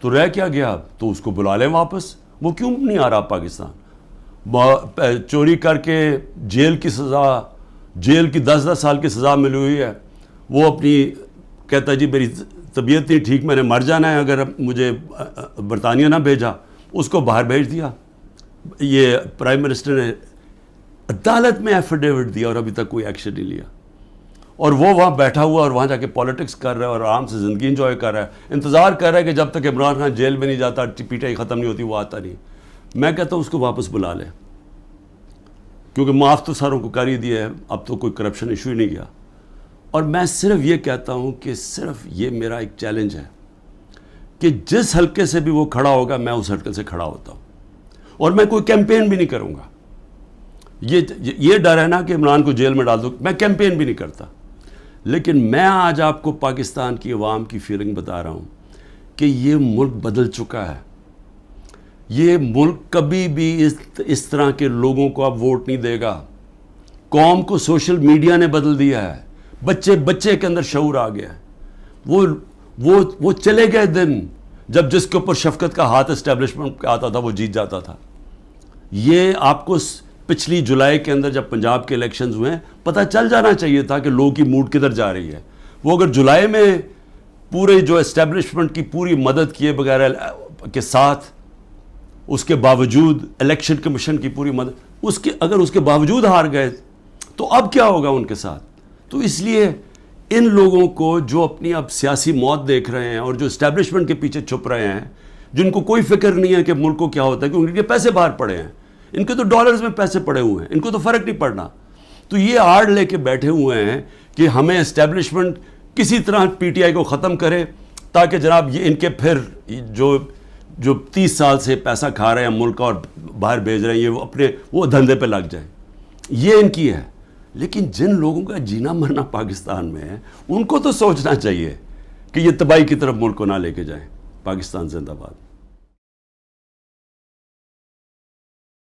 تو رہ کیا گیا؟ تو اس کو بلا لیں واپس. وہ کیوں نہیں آ رہا پاکستان؟ چوری کر کے جیل کی سزا، جیل کی 10 سال کی سزا ملی ہوئی ہے. وہ اپنی کہتا جی میری طبیعت نہیں ٹھیک، میں نے مر جانا ہے اگر مجھے برطانیہ نہ بھیجا. اس کو باہر بھیج دیا. یہ پرائم منسٹر نے عدالت میں ایفیڈیوٹ دیا اور ابھی تک کوئی ایکشن نہیں لیا. اور وہ وہاں بیٹھا ہوا اور وہاں جا کے پالیٹکس کر رہا ہے اور آرام سے زندگی انجوائے کر رہا ہے. انتظار کر رہا ہے کہ جب تک عمران خان جیل میں نہیں جاتا، پی ٹی آئی ختم نہیں ہوتی، وہ آتا نہیں. میں کہتا ہوں اس کو واپس بلا لیں، کیونکہ معاف تو ساروں کو کر ہی دیا ہے، اب تو کوئی کرپشن ایشو ہی نہیں گیا. اور میں صرف یہ کہتا ہوں کہ صرف یہ میرا ایک چیلنج ہے کہ جس حلقے سے بھی وہ کھڑا ہوگا میں اس حلقے سے کھڑا ہوتا ہوں. اور میں کوئی کیمپین بھی نہیں کروں گا. یہ ڈر ہے نا کہ عمران کو جیل میں ڈال دو، میں کیمپین بھی نہیں کرتا. لیکن میں آج آپ کو پاکستان کی عوام کی فیلنگ بتا رہا ہوں کہ یہ ملک بدل چکا ہے. یہ ملک کبھی بھی اس طرح کے لوگوں کو اب ووٹ نہیں دے گا. قوم کو سوشل میڈیا نے بدل دیا ہے. بچے کے اندر شعور آ گیا ہے. وہ چلے گئے دن جب جس کے اوپر شفقت کا ہاتھ اسٹیبلشمنٹ آتا تھا وہ جیت جاتا تھا. یہ آپ کو پچھلی جولائی کے اندر جب پنجاب کے الیکشنز ہوئے پتہ چل جانا چاہیے تھا کہ لوگوں کی موڈ کدھر جا رہی ہے. وہ اگر جولائی میں پورے جو اسٹیبلشمنٹ کی پوری مدد کیے بغیر کے ساتھ، اس کے باوجود الیکشن کمیشن کی پوری مدد، اگر اس کے باوجود ہار گئے تو اب کیا ہوگا ان کے ساتھ؟ تو اس لیے ان لوگوں کو جو اپنی اب سیاسی موت دیکھ رہے ہیں اور جو اسٹیبلشمنٹ کے پیچھے چھپ رہے ہیں، جن کو کوئی فکر نہیں ہے کہ ملک کو کیا ہوتا ہے، کیونکہ ان کے پیسے باہر پڑے ہیں، ان کے تو ڈالرز میں پیسے پڑے ہوئے ہیں، ان کو تو فرق نہیں پڑنا. تو یہ آڑ لے کے بیٹھے ہوئے ہیں کہ ہمیں اسٹیبلشمنٹ کسی طرح پی ٹی آئی کو ختم کرے تاکہ جناب یہ ان کے پھر جو 30 سال سے پیسہ کھا رہے ہیں ملک کا اور باہر بھیج رہے ہیں، یہ وہ دھندے پہ لگ جائیں. یہ ان کی ہے. لیکن جن لوگوں کا جینا مرنا پاکستان میں ہے ان کو تو سوچنا چاہیے کہ یہ تباہی کی طرف ملک کو نہ لے کے جائیں. پاکستان زندہ باد.